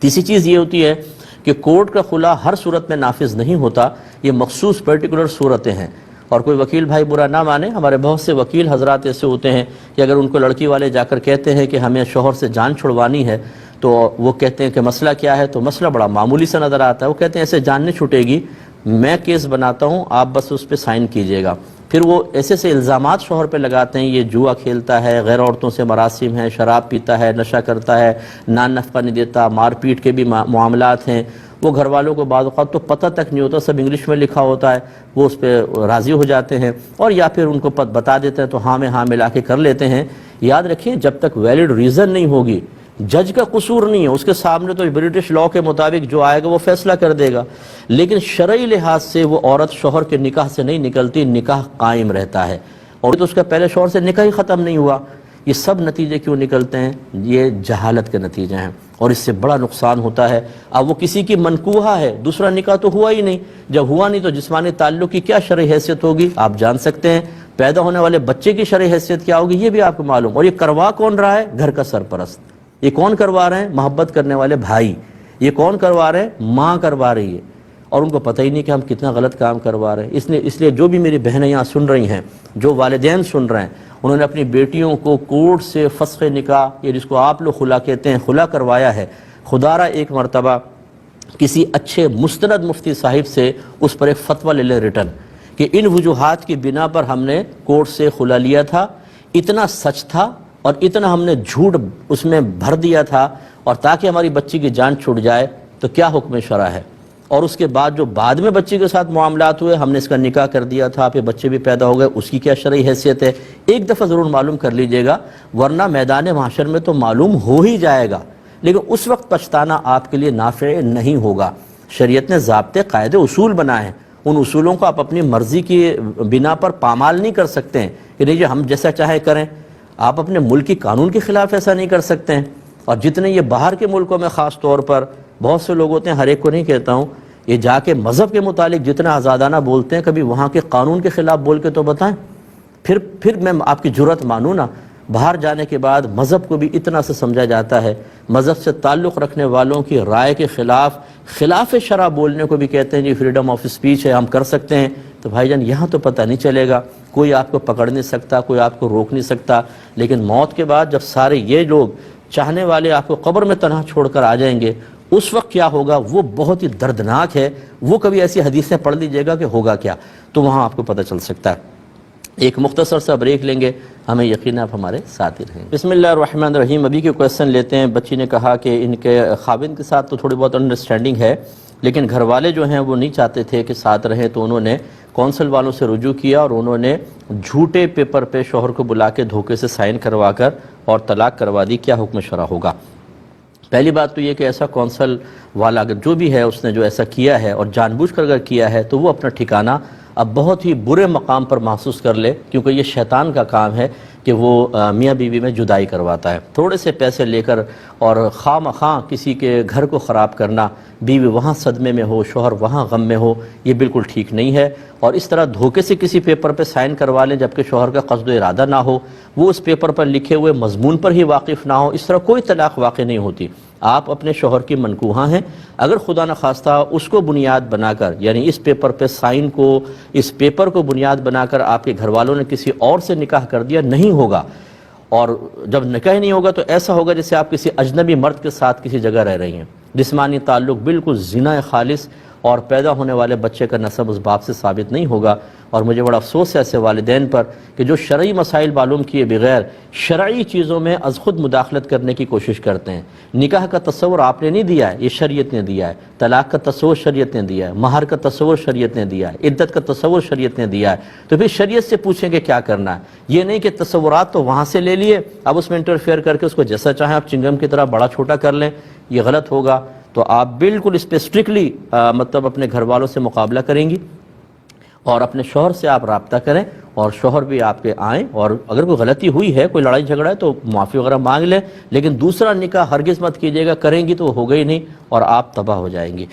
تیسری چیز یہ ہوتی ہے کہ کورٹ کا خلا ہر صورت میں نافذ نہیں ہوتا، یہ مخصوص پرٹیکولر صورتیں ہیں، اور کوئی وکیل بھائی برا نہ مانے، ہمارے بہت سے وکیل حضرات ایسے ہوتے ہیں کہ اگر ان کو لڑکی والے جا کر کہتے ہیں کہ ہمیں شوہر سے جان چھڑوانی ہے تو وہ کہتے ہیں کہ مسئلہ کیا ہے، تو مسئلہ بڑا معمولی سا نظر آتا ہے، وہ کہتے ہیں ایسے جان نہیں چھوٹے گی، میں کیس بناتا ہوں، آپ بس اس پہ سائن کیجئے گا۔ پھر وہ ایسے سے الزامات شوہر پہ لگاتے ہیں، یہ جوا کھیلتا ہے، غیر عورتوں سے مراسم ہیں، شراب پیتا ہے، نشہ کرتا ہے، نان نفقہ نہیں دیتا، مار پیٹ کے بھی معاملات ہیں۔ وہ گھر والوں کو بعض اوقات تو پتہ تک نہیں ہوتا، سب انگلش میں لکھا ہوتا ہے، وہ اس پہ راضی ہو جاتے ہیں، اور یا پھر ان کو بتا دیتے ہیں تو ہاں میں ہاں ملا کے کر لیتے ہیں۔ یاد رکھیں جب تک ویلڈ ریزن نہیں ہوگی، جج کا قصور نہیں ہے، اس کے سامنے تو برٹش لاء کے مطابق جو آئے گا وہ فیصلہ کر دے گا، لیکن شرعی لحاظ سے وہ عورت شوہر کے نکاح سے نہیں نکلتی، نکاح قائم رہتا ہے، اور تو اس کا پہلے شوہر سے نکاح ہی ختم نہیں ہوا۔ یہ سب نتیجے کیوں نکلتے ہیں؟ یہ جہالت کے نتیجے ہیں، اور اس سے بڑا نقصان ہوتا ہے۔ اب وہ کسی کی منکوحہ ہے، دوسرا نکاح تو ہوا ہی نہیں، جب ہوا نہیں تو جسمانی تعلق کی کیا شرعی حیثیت ہوگی آپ جان سکتے ہیں، پیدا ہونے والے بچے کی شرعی حیثیت کیا ہوگی یہ بھی آپ کو معلوم، اور یہ کروا کون رہا ہے؟ گھر کا سرپرست۔ یہ کون کروا رہے ہیں؟ محبت کرنے والے بھائی۔ یہ کون کروا رہے ہیں؟ ماں کروا رہی ہے، اور ان کو پتہ ہی نہیں کہ ہم کتنا غلط کام کروا رہے ہیں۔ اس لیے جو بھی میری بہنیں یہاں سن رہی ہیں، جو والدین سن رہے ہیں، انہوں نے اپنی بیٹیوں کو کورٹ سے فسخ نکاح، یہ جس کو آپ لوگ خلا کہتے ہیں، خلا کروایا ہے، خدا را ایک مرتبہ کسی اچھے مستند مفتی صاحب سے اس پر ایک فتویٰ لے لے ریٹن کہ ان وجوہات کی بنا پر ہم نے کورٹ سے خلا لیا تھا، اتنا سچ تھا اور اتنا ہم نے جھوٹ اس میں بھر دیا تھا، اور تاکہ ہماری بچی کی جان چھوٹ جائے تو کیا حکم شرع ہے، اور اس کے بعد جو بعد میں بچی کے ساتھ معاملات ہوئے، ہم نے اس کا نکاح کر دیا تھا، پھر بچے بھی پیدا ہو گئے، اس کی کیا شرعی حیثیت ہے۔ ایک دفعہ ضرور معلوم کر لیجئے گا، ورنہ میدان محشر میں تو معلوم ہو ہی جائے گا، لیکن اس وقت پچھتانا آپ کے لیے نافع نہیں ہوگا۔ شریعت نے ضابطے، قاعدے، اصول بنائے ہیں، ان اصولوں کو آپ اپنی مرضی کی بنا پر پامال نہیں کر سکتے ہیں کہ نہیں جی ہم جیسا چاہے کریں۔ آپ اپنے ملک کی قانون کے خلاف ایسا نہیں کر سکتے ہیں، اور جتنے یہ باہر کے ملکوں میں خاص طور پر بہت سے لوگ ہوتے ہیں، ہر ایک کو نہیں کہتا ہوں، یہ جا کے مذہب کے متعلق جتنا آزادانہ بولتے ہیں، کبھی وہاں کے قانون کے خلاف بول کے تو بتائیں، پھر میں آپ کی جرأت مانوں نا۔ باہر جانے کے بعد مذہب کو بھی اتنا سے سمجھا جاتا ہے، مذہب سے تعلق رکھنے والوں کی رائے کے خلاف شرع بولنے کو بھی کہتے ہیں جی فریڈم آف اسپیچ ہے، ہم کر سکتے ہیں۔ تو بھائی جان یہاں تو پتہ نہیں چلے گا، کوئی آپ کو پکڑ نہیں سکتا، کوئی آپ کو روک نہیں سکتا، لیکن موت کے بعد جب سارے یہ لوگ چاہنے والے آپ کو قبر میں تنہا چھوڑ کر آ جائیں گے، اس وقت کیا ہوگا وہ بہت ہی دردناک ہے۔ وہ کبھی ایسی حدیثیں پڑھ لیجئے گا کہ ہوگا کیا، تو وہاں آپ کو پتہ چل سکتا ہے۔ ایک مختصر سا بریک لیں گے، ہمیں یقین آپ ہمارے ساتھ ہی رہیں گے۔ بسم اللہ الرحمن الرحیم۔ ابھی کے کویسچن لیتے ہیں۔ بچی نے کہا کہ ان کے خاوند کے ساتھ تو تھوڑی بہت انڈرسٹینڈنگ ہے، لیکن گھر والے جو ہیں وہ نہیں چاہتے تھے کہ ساتھ رہیں، تو انہوں نے کونسل والوں سے رجوع کیا، اور انہوں نے جھوٹے پیپر پہ شوہر کو بلا کے دھوکے سے سائن کروا کر اور طلاق کروا دی۔ کیا حکم شرع ہوگا؟ پہلی بات تو یہ کہ ایسا کونسل والا اگر جو بھی ہے اس نے جو ایسا کیا ہے اور جان بوجھ کر اگر کیا ہے تو وہ اپنا ٹھکانہ اب بہت ہی برے مقام پر محسوس کر لے، کیونکہ یہ شیطان کا کام ہے کہ وہ میاں بیوی میں جدائی کرواتا ہے۔ تھوڑے سے پیسے لے کر اور خواہ مخواہ کسی کے گھر کو خراب کرنا، بیوی وہاں صدمے میں ہو، شوہر وہاں غم میں ہو، یہ بالکل ٹھیک نہیں ہے۔ اور اس طرح دھوکے سے کسی پیپر پہ سائن کروا لیں جبکہ شوہر کا قصد و ارادہ نہ ہو، وہ اس پیپر پر لکھے ہوئے مضمون پر ہی واقف نہ ہو، اس طرح کوئی طلاق واقع نہیں ہوتی۔ آپ اپنے شوہر کی منکوحہ ہیں، اگر خدا نخواستہ اس کو بنیاد بنا کر، یعنی اس پیپر پہ سائن کو، اس پیپر کو بنیاد بنا کر آپ کے گھر والوں نے کسی اور سے نکاح کر دیا، نہیں ہوگا۔ اور جب نکاح نہیں ہوگا تو ایسا ہوگا جیسے آپ کسی اجنبی مرد کے ساتھ کسی جگہ رہ رہی ہیں، جسمانی تعلق بالکل زنا خالص، اور پیدا ہونے والے بچے کا نسب اس باپ سے ثابت نہیں ہوگا۔ اور مجھے بڑا افسوس ہے ایسے والدین پر کہ جو شرعی مسائل معلوم کیے بغیر شرعی چیزوں میں از خود مداخلت کرنے کی کوشش کرتے ہیں۔ نکاح کا تصور آپ نے نہیں دیا ہے، یہ شریعت نے دیا ہے۔ طلاق کا تصور شریعت نے دیا ہے، مہر کا تصور شریعت نے دیا ہے، عدت کا تصور شریعت نے دیا ہے۔ تو پھر شریعت سے پوچھیں کہ کیا کرنا ہے، یہ نہیں کہ تصورات تو وہاں سے لے لیے، اب اس میں انٹرفیئر کر کے اس کو جیسا چاہیں آپ چنگم کی طرح بڑا چھوٹا کر لیں، یہ غلط ہوگا۔ تو آپ بالکل اس پہ اسٹرکٹلی مطلب اپنے گھر والوں سے مقابلہ کریں گی، اور اپنے شوہر سے آپ رابطہ کریں، اور شوہر بھی آپ کے آئیں، اور اگر کوئی غلطی ہوئی ہے، کوئی لڑائی جھگڑا ہے تو معافی وغیرہ مانگ لیں، لیکن دوسرا نکاح ہرگز مت کیجیے گا، کریں گی تو وہ ہوگا ہی نہیں اور آپ تباہ ہو جائیں گی۔